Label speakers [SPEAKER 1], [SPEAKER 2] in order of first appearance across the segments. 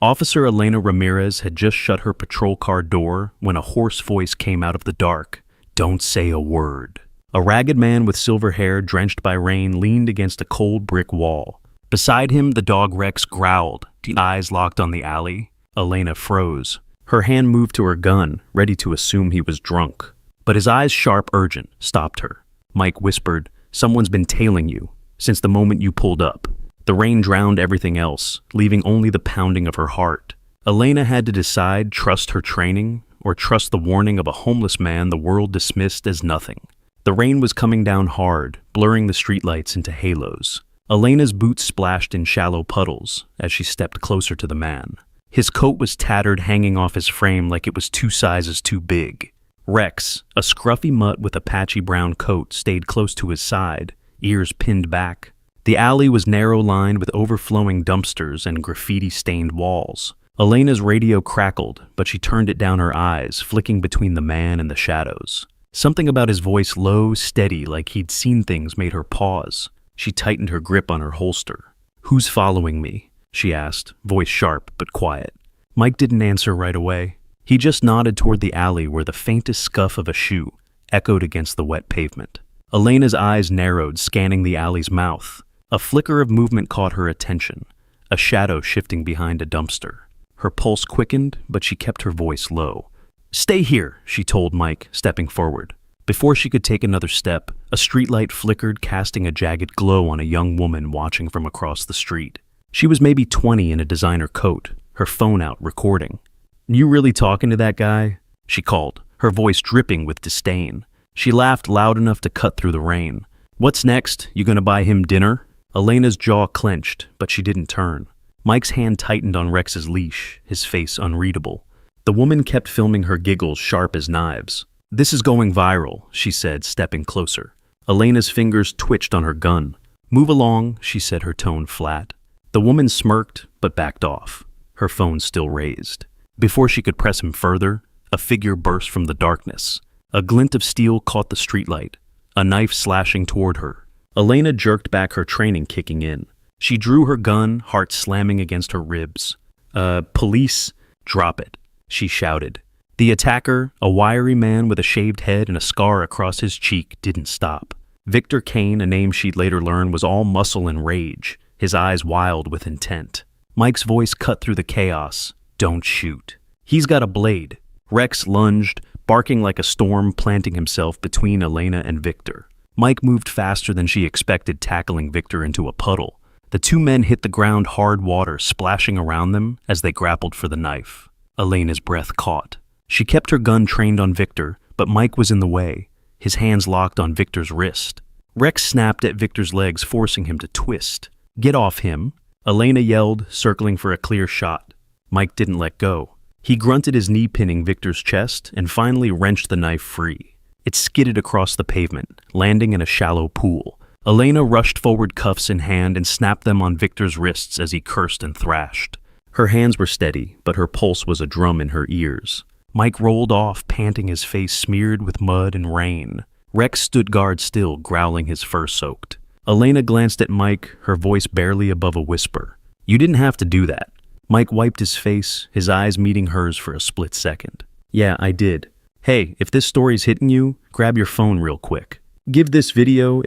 [SPEAKER 1] Officer Elena Ramirez had just shut her patrol car door when a hoarse voice came out of the dark. "Don't say a word." A ragged man with silver hair drenched by rain leaned against a cold brick wall. Beside him, the dog Rex growled, eyes locked on the alley. Elena froze. Her hand moved to her gun, ready to assume he was drunk. But his eyes, sharp, urgent, stopped her. Mike whispered, "Someone's been tailing you since the moment you pulled up." The rain drowned everything else, leaving only the pounding of her heart. Elena had to decide, trust her training or trust the warning of a homeless man the world dismissed as nothing. The rain was coming down hard, blurring the streetlights into halos. Elena's boots splashed in shallow puddles as she stepped closer to the man. His coat was tattered, hanging off his frame like it was 2 sizes too big. Rex, a scruffy mutt with a patchy brown coat, stayed close to his side, ears pinned back. The alley was narrow-lined with overflowing dumpsters and graffiti-stained walls. Elena's radio crackled, but she turned it down her eyes, flicking between the man and the shadows. Something about his voice, low, steady, like he'd seen things, made her pause. She tightened her grip on her holster. "Who's following me?" she asked, voice sharp but quiet. Mike didn't answer right away. He just nodded toward the alley where the faintest scuff of a shoe echoed against the wet pavement. Elena's eyes narrowed, scanning the alley's mouth. A flicker of movement caught her attention, a shadow shifting behind a dumpster. Her pulse quickened, but she kept her voice low. "Stay here," she told Mike, stepping forward. Before she could take another step, a streetlight flickered, casting a jagged glow on a young woman watching from across the street. She was maybe 20 in a designer coat, her phone out, recording. "You really talking to that guy?" she called, her voice dripping with disdain. She laughed loud enough to cut through the rain. "What's next? You gonna buy him dinner?" Elena's jaw clenched, but she didn't turn. Mike's hand tightened on Rex's leash, his face unreadable. The woman kept filming her giggles sharp as knives. "This is going viral," she said, stepping closer. Elena's fingers twitched on her gun. "Move along," she said, her tone flat. The woman smirked, but backed off, her phone still raised. Before she could press him further, a figure burst from the darkness. A glint of steel caught the streetlight, a knife slashing toward her. Elena jerked back, her training kicking in. She drew her gun, heart slamming against her ribs. Police, drop it," she shouted. The attacker, a wiry man with a shaved head and a scar across his cheek, didn't stop. Victor Kane, a name she'd later learn, was all muscle and rage, his eyes wild with intent. Mike's voice cut through the chaos. "Don't shoot." "He's got a blade." Rex lunged, barking like a storm, planting himself between Elena and Victor. Mike moved faster than she expected, tackling Victor into a puddle. The 2 men hit the ground, hard water splashing around them as they grappled for the knife. Elena's breath caught. She kept her gun trained on Victor, but Mike was in the way, his hands locked on Victor's wrist. Rex snapped at Victor's legs, forcing him to twist. "Get off him," Elena yelled, circling for a clear shot. Mike didn't let go. He grunted, his knee pinning Victor's chest, and finally wrenched the knife free. It skidded across the pavement, landing in a shallow pool. Elena rushed forward, cuffs in hand, and snapped them on Victor's wrists as he cursed and thrashed. Her hands were steady, but her pulse was a drum in her ears. Mike rolled off, panting, his face smeared with mud and rain. Rex stood guard still, growling, his fur soaked. Elena glanced at Mike, her voice barely above a whisper. "You didn't have to do that." Mike wiped his face, his eyes meeting hers for a split second. "Yeah, I did. Hey, if this story's hitting you, grab your phone real quick. Give this video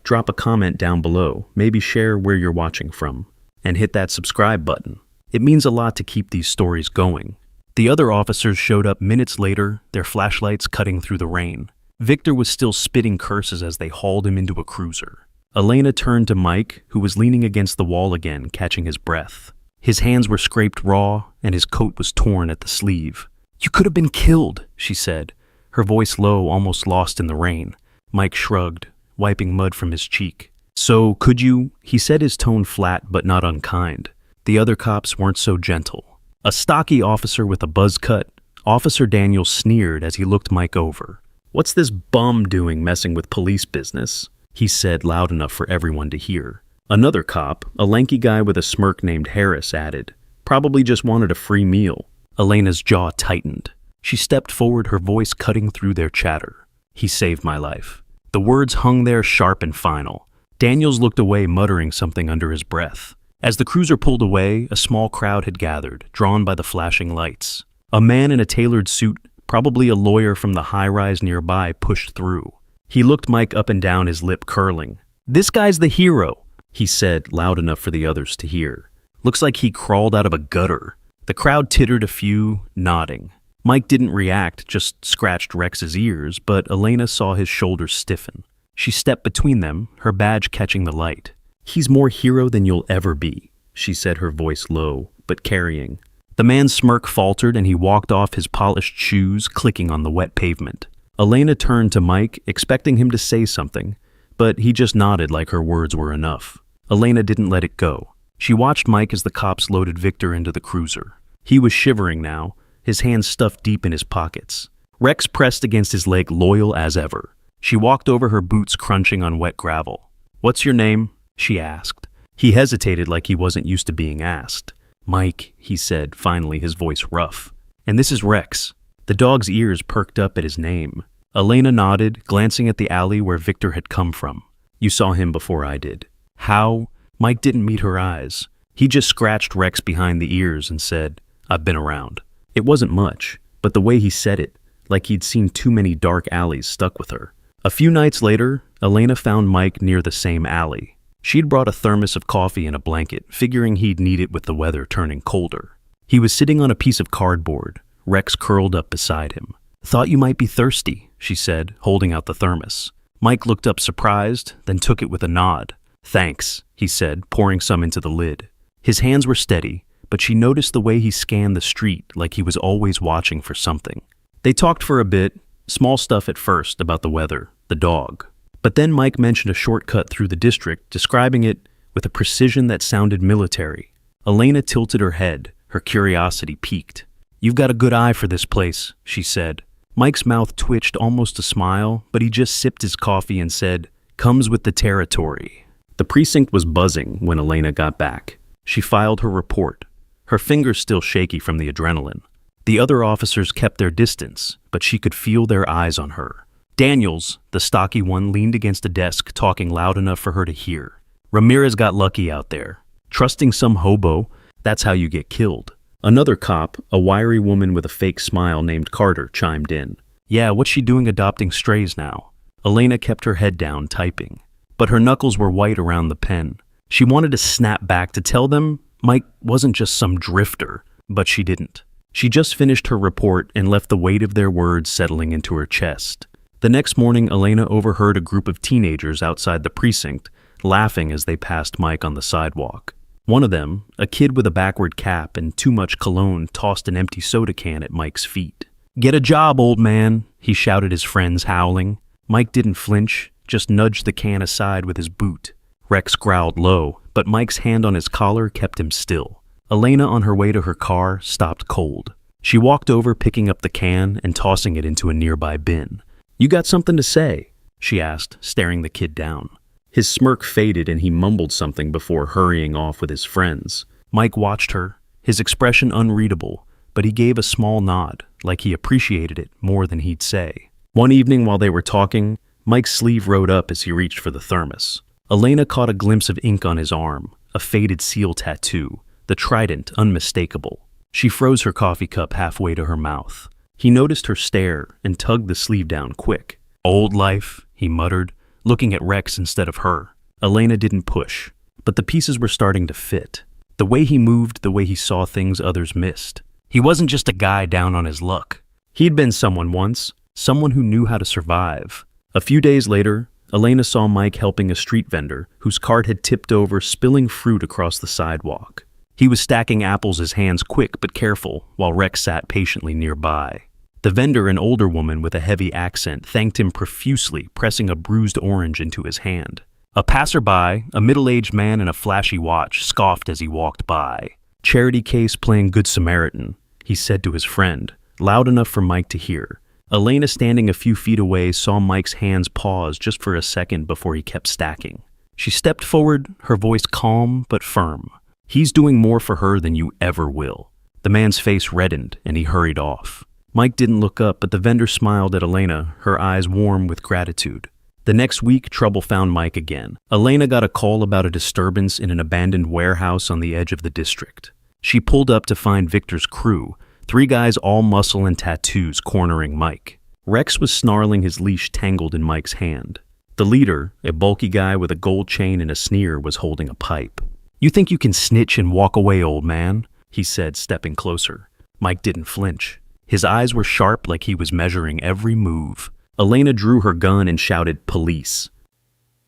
[SPEAKER 1] drop a comment down below, maybe share where you're watching from, and hit that subscribe button. It means a lot to keep these stories going." The other officers showed up minutes later, their flashlights cutting through the rain. Victor was still spitting curses as they hauled him into a cruiser. Elena turned to Mike, who was leaning against the wall again, catching his breath. His hands were scraped raw, and his coat was torn at the sleeve. "You could have been killed," she said, her voice low, almost lost in the rain. Mike shrugged, wiping mud from his cheek. "So, could you?" He said, his tone flat but not unkind. The other cops weren't so gentle. A stocky officer with a buzz cut, Officer Daniels, sneered as he looked Mike over. "What's this bum doing messing with police business?" he said, loud enough for everyone to hear. Another cop, a lanky guy with a smirk named Harris, added, "Probably just wanted a free meal." Elena's jaw tightened. She stepped forward, her voice cutting through their chatter. "He saved my life." The words hung there, sharp and final. Daniels looked away, muttering something under his breath. As the cruiser pulled away, a small crowd had gathered, drawn by the flashing lights. A man in a tailored suit, probably a lawyer from the high-rise nearby, pushed through. He looked Mike up and down, his lip curling. "This guy's the hero," he said, loud enough for the others to hear. "Looks like he crawled out of a gutter." The crowd tittered a few, nodding. Mike didn't react, just scratched Rex's ears, but Elena saw his shoulders stiffen. She stepped between them, her badge catching the light. "He's more hero than you'll ever be," she said, her voice low, but carrying. The man's smirk faltered and he walked off, his polished shoes clicking on the wet pavement. Elena turned to Mike, expecting him to say something, but he just nodded like her words were enough. Elena didn't let it go. She watched Mike as the cops loaded Victor into the cruiser. He was shivering now, his hands stuffed deep in his pockets. Rex pressed against his leg, loyal as ever. She walked over, her boots crunching on wet gravel. "What's your name?" she asked. He hesitated like he wasn't used to being asked. "Mike," he said, finally, his voice rough. "And this is Rex." The dog's ears perked up at his name. Elena nodded, glancing at the alley where Victor had come from. "You saw him before I did." "How?" Mike didn't meet her eyes. He just scratched Rex behind the ears and said, "I've been around." It wasn't much, but the way he said it, like he'd seen too many dark alleys, stuck with her. A few nights later, Elena found Mike near the same alley. She'd brought a thermos of coffee and a blanket, figuring he'd need it with the weather turning colder. He was sitting on a piece of cardboard, Rex curled up beside him. "Thought you might be thirsty," she said, holding out the thermos. Mike looked up surprised, then took it with a nod. "Thanks," he said, pouring some into the lid. His hands were steady, but she noticed the way he scanned the street like he was always watching for something. They talked for a bit, small stuff at first about the weather, the dog. But then Mike mentioned a shortcut through the district, describing it with a precision that sounded military. Elena tilted her head, her curiosity piqued. "You've got a good eye for this place," she said. Mike's mouth twitched almost a smile, but he just sipped his coffee and said, "Comes with the territory." The precinct was buzzing when Elena got back. She filed her report, her fingers still shaky from the adrenaline. The other officers kept their distance, but she could feel their eyes on her. Daniels, the stocky one, leaned against a desk, talking loud enough for her to hear. "Ramirez got lucky out there. Trusting some hobo, that's how you get killed." Another cop, a wiry woman with a fake smile named Carter, chimed in. "Yeah, what's she doing adopting strays now?" Elena kept her head down, typing. But her knuckles were white around the pen. She wanted to snap back to tell them Mike wasn't just some drifter, but she didn't. She just finished her report and left the weight of their words settling into her chest. The next morning, Elena overheard a group of teenagers outside the precinct laughing as they passed Mike on the sidewalk. One of them, a kid with a backward cap and too much cologne, tossed an empty soda can at Mike's feet. "Get a job, old man," he shouted, his friends howling. Mike didn't flinch, just nudged the can aside with his boot. Rex growled low, but Mike's hand on his collar kept him still. Elena, on her way to her car, stopped cold. She walked over, picking up the can and tossing it into a nearby bin. "You got something to say?" she asked, staring the kid down. His smirk faded and he mumbled something before hurrying off with his friends. Mike watched her, his expression unreadable, but he gave a small nod, like he appreciated it more than he'd say. One evening while they were talking, Mike's sleeve rode up as he reached for the thermos. Elena caught a glimpse of ink on his arm, a faded seal tattoo, the trident unmistakable. She froze her coffee cup halfway to her mouth. He noticed her stare and tugged the sleeve down quick. "Old life," he muttered, looking at Rex instead of her. Elena didn't push, but the pieces were starting to fit. The way he moved, the way he saw things others missed. He wasn't just a guy down on his luck. He'd been someone once, someone who knew how to survive. A few days later, Elena saw Mike helping a street vendor whose cart had tipped over, spilling fruit across the sidewalk. He was stacking apples, his hands quick but careful, while Rex sat patiently nearby. The vendor, an older woman with a heavy accent, thanked him profusely, pressing a bruised orange into his hand. A passerby, a middle-aged man in a flashy watch, scoffed as he walked by. "Charity case playing Good Samaritan," he said to his friend, loud enough for Mike to hear. Elena, standing a few feet away, saw Mike's hands pause just for a second before he kept stacking. She stepped forward, her voice calm but firm. "He's doing more for her than you ever will." The man's face reddened and he hurried off. Mike didn't look up, but the vendor smiled at Elena, her eyes warm with gratitude. The next week, trouble found Mike again. Elena got a call about a disturbance in an abandoned warehouse on the edge of the district. She pulled up to find Victor's crew, 3 guys all muscle and tattoos cornering Mike. Rex was snarling, his leash tangled in Mike's hand. The leader, a bulky guy with a gold chain and a sneer, was holding a pipe. "You think you can snitch and walk away, old man?" he said, stepping closer. Mike didn't flinch. His eyes were sharp, like he was measuring every move. Elena drew her gun and shouted, "Police."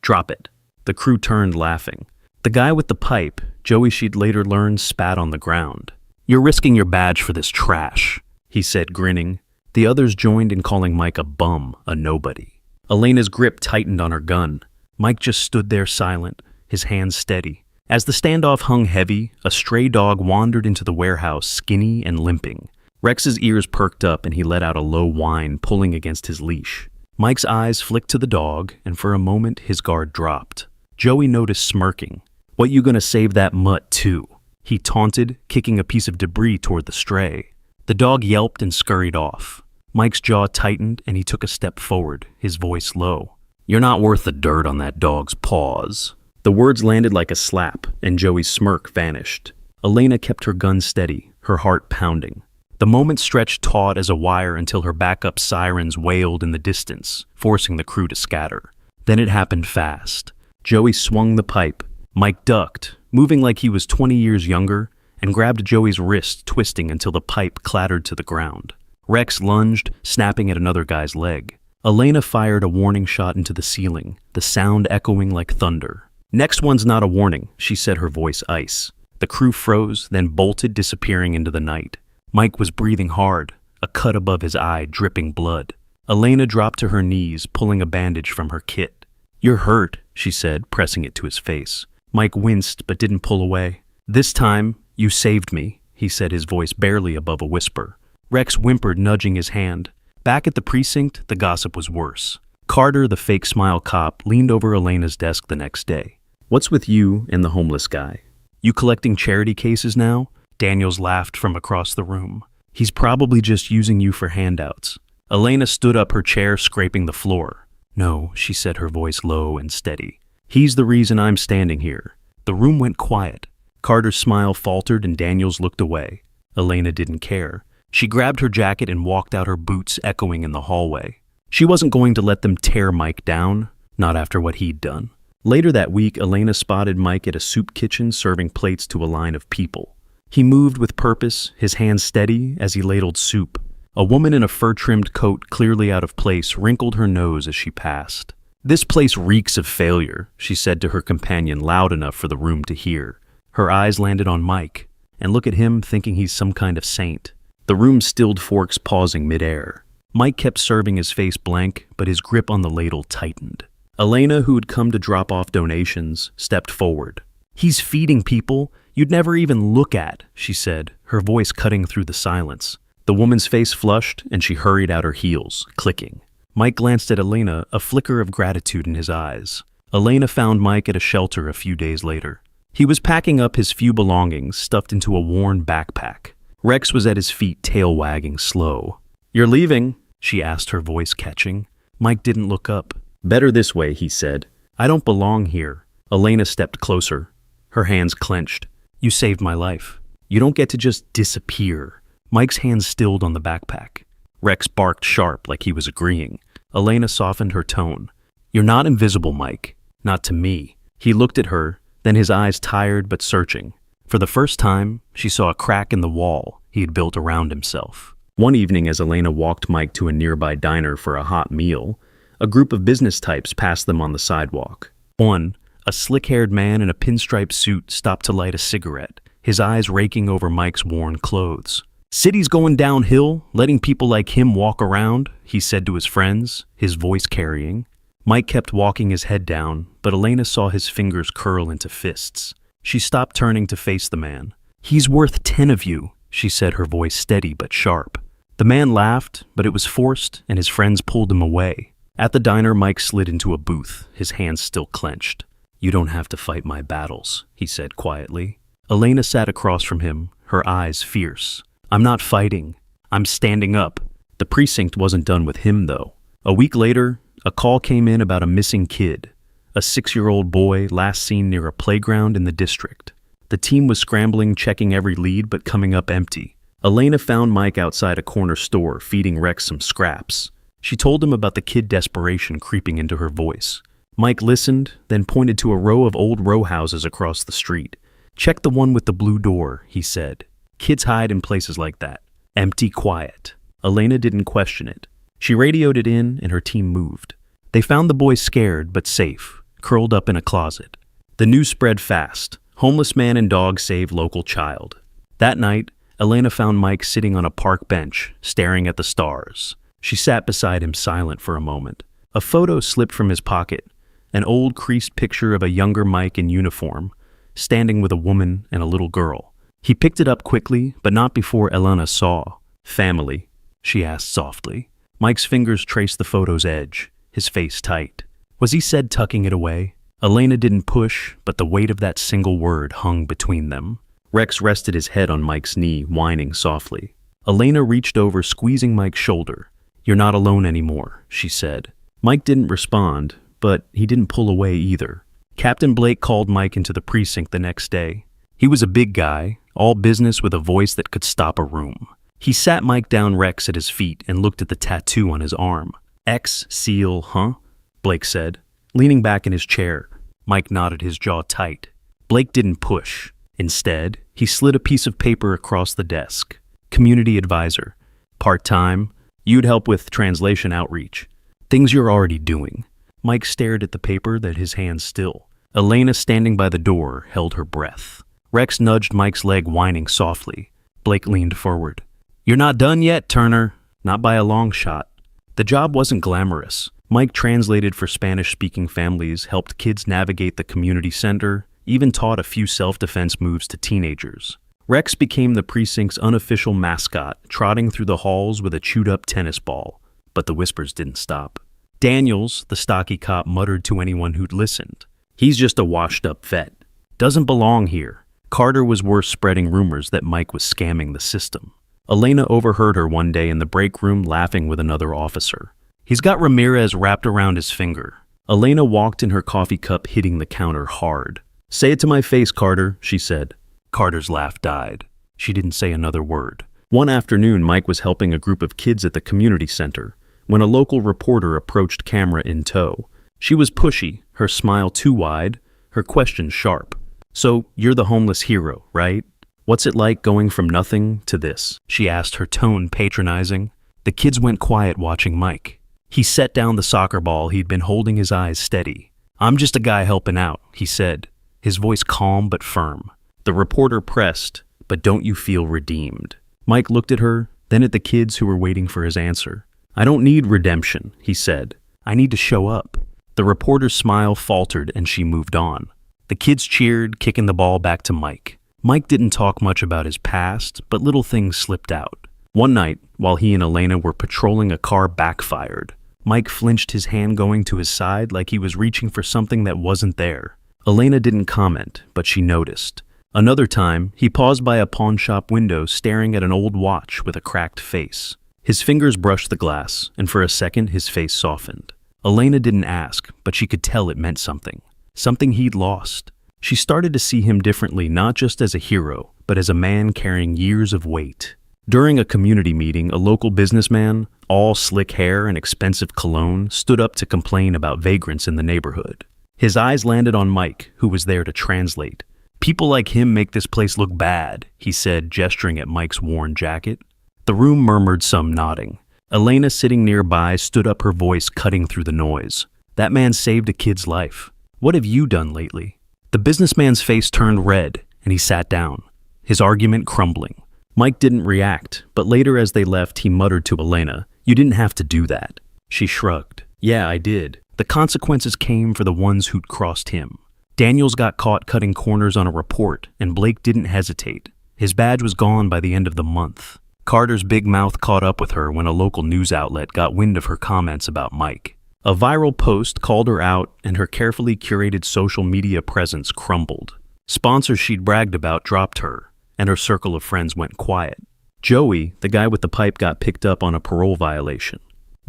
[SPEAKER 1] "Drop it." The crew turned, laughing. The guy with the pipe, Joey she'd later learned, spat on the ground. "You're risking your badge for this trash," he said, grinning. The others joined in calling Mike a bum, a nobody. Elena's grip tightened on her gun. Mike just stood there silent, his hands steady. As the standoff hung heavy, a stray dog wandered into the warehouse, skinny and limping. Rex's ears perked up and he let out a low whine, pulling against his leash. Mike's eyes flicked to the dog, and for a moment his guard dropped. Joey noticed, smirking. "What, you gonna save that mutt too?" he taunted, kicking a piece of debris toward the stray. The dog yelped and scurried off. Mike's jaw tightened and he took a step forward, his voice low. "You're not worth the dirt on that dog's paws." The words landed like a slap, and Joey's smirk vanished. Elena kept her gun steady, her heart pounding. The moment stretched taut as a wire until her backup sirens wailed in the distance, forcing the crew to scatter. Then it happened fast. Joey swung the pipe. Mike ducked, moving like he was 20 years younger, and grabbed Joey's wrist, twisting until the pipe clattered to the ground. Rex lunged, snapping at another guy's leg. Elena fired a warning shot into the ceiling, the sound echoing like thunder. "Next one's not a warning," she said, her voice ice. The crew froze, then bolted, disappearing into the night. Mike was breathing hard, a cut above his eye dripping blood. Elena dropped to her knees, pulling a bandage from her kit. "You're hurt," she said, pressing it to his face. Mike winced but didn't pull away. "This time, you saved me," he said, his voice barely above a whisper. Rex whimpered, nudging his hand. Back at the precinct, the gossip was worse. Carter, the fake smile cop, leaned over Elena's desk the next day. "What's with you and the homeless guy? You collecting charity cases now?" Daniels laughed from across the room. "He's probably just using you for handouts." Elena stood up, her chair scraping the floor. "No," she said, her voice low and steady. "He's the reason I'm standing here." The room went quiet. Carter's smile faltered and Daniels looked away. Elena didn't care. She grabbed her jacket and walked out, her boots echoing in the hallway. She wasn't going to let them tear Mike down, not after what he'd done. Later that week, Elena spotted Mike at a soup kitchen serving plates to a line of people. He moved with purpose, his hands steady as he ladled soup. A woman in a fur-trimmed coat, clearly out of place, wrinkled her nose as she passed. "This place reeks of failure," she said to her companion, loud enough for the room to hear. Her eyes landed on Mike, and look at him, thinking he's some kind of saint. The room stilled, forks pausing midair. Mike kept serving, his face blank, but his grip on the ladle tightened. Elena, who had come to drop off donations, stepped forward. "He's feeding people you'd never even look at," she said, her voice cutting through the silence. The woman's face flushed, and she hurried out her heels, clicking. Mike glanced at Elena, a flicker of gratitude in his eyes. Elena found Mike at a shelter a few days later. He was packing up his few belongings, stuffed into a worn backpack. Rex was at his feet, tail wagging slow. "You're leaving?" she asked, her voice catching. Mike didn't look up. "Better this way," he said. "I don't belong here." Elena stepped closer. Her hands clenched. "You saved my life. You don't get to just disappear." Mike's hands stilled on the backpack. Rex barked sharp, like he was agreeing. Elena softened her tone. "You're not invisible, Mike. Not to me." He looked at her, then his eyes tired but searching. For the first time, she saw a crack in the wall he had built around himself. One evening, as Elena walked Mike to a nearby diner for a hot meal, a group of business types passed them on the sidewalk. One, a slick-haired man in a pinstripe suit, stopped to light a cigarette, his eyes raking over Mike's worn clothes. "City's going downhill, letting people like him walk around," he said to his friends, his voice carrying. Mike kept walking, his head down, but Elena saw his fingers curl into fists. She stopped, turning to face the man. "He's worth 10 of you," she said, her voice steady but sharp. The man laughed, but it was forced, and his friends pulled him away. At the diner, Mike slid into a booth, his hands still clenched. "You don't have to fight my battles," he said quietly. Elena sat across from him, her eyes fierce. "I'm not fighting. I'm standing up." The precinct wasn't done with him, though. A week later, a call came in about a missing kid, a 6-year-old boy last seen near a playground in the district. The team was scrambling, checking every lead, but coming up empty. Elena found Mike outside a corner store, feeding Rex some scraps. She told him about the kid desperation creeping into her voice. Mike listened, then pointed to a row of old row houses across the street. "Check the one with the blue door," he said. "Kids hide in places like that. Empty, quiet." Elena didn't question it. She radioed it in, and her team moved. They found the boy scared but safe, curled up in a closet. The news spread fast. Homeless man and dog save local child. That night, Elena found Mike sitting on a park bench, staring at the stars. She sat beside him silent for a moment. A photo slipped from his pocket, an old creased picture of a younger Mike in uniform, standing with a woman and a little girl. He picked it up quickly, but not before Elena saw. "Family?" she asked softly. Mike's fingers traced the photo's edge, his face tight. Was he said tucking it away? Elena didn't push, but the weight of that single word hung between them. Rex rested his head on Mike's knee, whining softly. Elena reached over, squeezing Mike's shoulder. "You're not alone anymore," she said. Mike didn't respond, but he didn't pull away either. Captain Blake called Mike into the precinct the next day. He was a big guy, all business with a voice that could stop a room. He sat Mike down Rex at his feet and looked at the tattoo on his arm. "Ex-SEAL, huh?" Blake said, leaning back in his chair. Mike nodded, his jaw tight. Blake didn't push. Instead, he slid a piece of paper across the desk. "Community advisor. Part-time. You'd help with translation outreach. Things you're already doing." Mike stared at the paper, then his hands still. Elena, standing by the door, held her breath. Rex nudged Mike's leg, whining softly. Blake leaned forward. "You're not done yet, Turner." "Not by a long shot." The job wasn't glamorous. Mike translated for Spanish-speaking families, helped kids navigate the community center, even taught a few self-defense moves to teenagers. Rex became the precinct's unofficial mascot, trotting through the halls with a chewed-up tennis ball. But the whispers didn't stop. Daniels, the stocky cop, muttered to anyone who'd listened. "He's just a washed-up vet. Doesn't belong here." Carter was worse, spreading rumors that Mike was scamming the system. Elena overheard her one day in the break room laughing with another officer. "He's got Ramirez wrapped around his finger." Elena walked in her coffee cup, hitting the counter hard. "Say it to my face, Carter," she said. Carter's laugh died. She didn't say another word. One afternoon, Mike was helping a group of kids at the community center when a local reporter approached, camera in tow. She was pushy, her smile too wide, her questions sharp. "So, you're the homeless hero, right? What's it like going from nothing to this?" she asked, her tone patronizing. The kids went quiet watching Mike. He set down the soccer ball he'd been holding, his eyes steady. "I'm just a guy helping out," he said, his voice calm but firm. The reporter pressed, "But don't you feel redeemed?" Mike looked at her, then at the kids who were waiting for his answer. "I don't need redemption," he said. "I need to show up." The reporter's smile faltered and she moved on. The kids cheered, kicking the ball back to Mike. Mike didn't talk much about his past, but little things slipped out. One night, while he and Elena were patrolling, a car backfired. Mike flinched, his hand going to his side like he was reaching for something that wasn't there. Elena didn't comment, but she noticed. Another time, he paused by a pawn shop window, staring at an old watch with a cracked face. His fingers brushed the glass, and for a second his face softened. Elena didn't ask, but she could tell it meant something. Something he'd lost. She started to see him differently, not just as a hero, but as a man carrying years of weight. During a community meeting, a local businessman, all slick hair and expensive cologne, stood up to complain about vagrants in the neighborhood. His eyes landed on Mike, who was there to translate. "People like him make this place look bad," he said, gesturing at Mike's worn jacket. The room murmured, some nodding. Elena, sitting nearby, stood up, her voice cutting through the noise. "That man saved a kid's life. What have you done lately?" The businessman's face turned red, and he sat down, his argument crumbling. Mike didn't react, but later as they left, he muttered to Elena, "You didn't have to do that." She shrugged. "Yeah, I did. The consequences came for the ones who'd crossed him." Daniels got caught cutting corners on a report, and Blake didn't hesitate. His badge was gone by the end of the month. Carter's big mouth caught up with her when a local news outlet got wind of her comments about Mike. A viral post called her out, and her carefully curated social media presence crumbled. Sponsors she'd bragged about dropped her, and her circle of friends went quiet. Joey, the guy with the pipe, got picked up on a parole violation.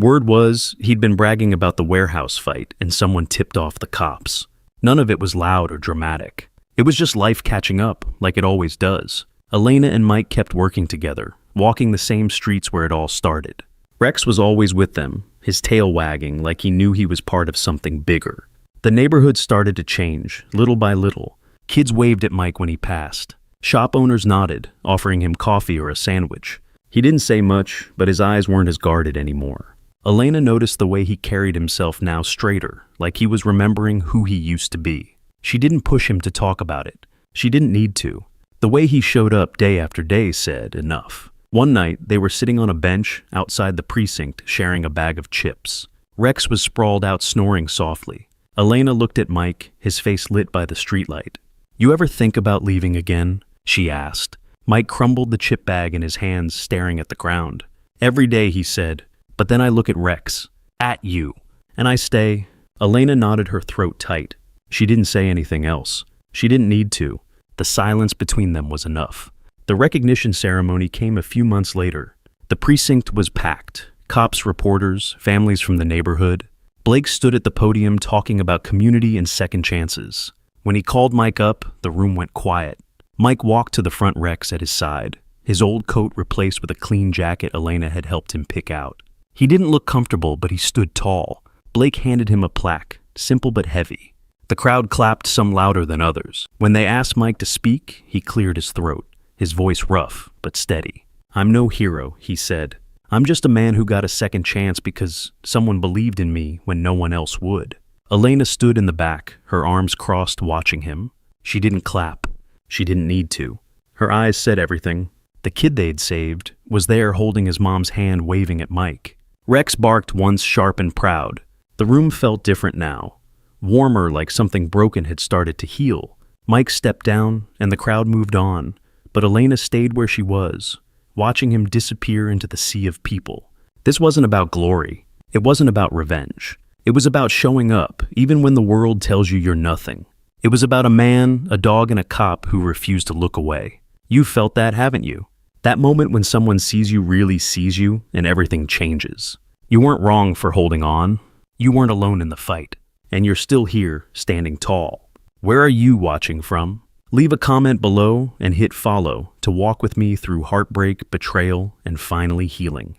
[SPEAKER 1] Word was he'd been bragging about the warehouse fight and someone tipped off the cops. None of it was loud or dramatic. It was just life catching up, like it always does. Elena and Mike kept working together, walking the same streets where it all started. Rex was always with them, his tail wagging like he knew he was part of something bigger. The neighborhood started to change, little by little. Kids waved at Mike when he passed. Shop owners nodded, offering him coffee or a sandwich. He didn't say much, but his eyes weren't as guarded anymore. Elena noticed the way he carried himself now straighter, like he was remembering who he used to be. She didn't push him to talk about it. She didn't need to. The way he showed up day after day said enough. One night, they were sitting on a bench outside the precinct sharing a bag of chips. Rex was sprawled out snoring softly. Elena looked at Mike, his face lit by the streetlight. "You ever think about leaving again?" she asked. Mike crumbled the chip bag in his hands, staring at the ground. "Every day," he said, "but then I look at Rex. At you. And I stay." Elena nodded, her throat tight. She didn't say anything else. She didn't need to. The silence between them was enough. The recognition ceremony came a few months later. The precinct was packed. Cops, reporters, families from the neighborhood. Blake stood at the podium talking about community and second chances. When he called Mike up, the room went quiet. Mike walked to the front, Rex at his side, his old coat replaced with a clean jacket Elena had helped him pick out. He didn't look comfortable, but he stood tall. Blake handed him a plaque, simple but heavy. The crowd clapped, some louder than others. When they asked Mike to speak, he cleared his throat, his voice rough but steady. "I'm no hero," he said. "I'm just a man who got a second chance because someone believed in me when no one else would." Elena stood in the back, her arms crossed, watching him. She didn't clap. She didn't need to. Her eyes said everything. The kid they'd saved was there holding his mom's hand, waving at Mike. Rex barked once, sharp and proud. The room felt different now. Warmer, like something broken had started to heal. Mike stepped down, and the crowd moved on, but Elena stayed where she was, watching him disappear into the sea of people. This wasn't about glory. It wasn't about revenge. It was about showing up, even when the world tells you you're nothing. It was about a man, a dog, and a cop who refused to look away. You've felt that, haven't you? That moment when someone sees you, really sees you, and everything changes. You weren't wrong for holding on. You weren't alone in the fight. And you're still here, standing tall. Where are you watching from? Leave a comment below and hit follow to walk with me through heartbreak, betrayal, and finally healing.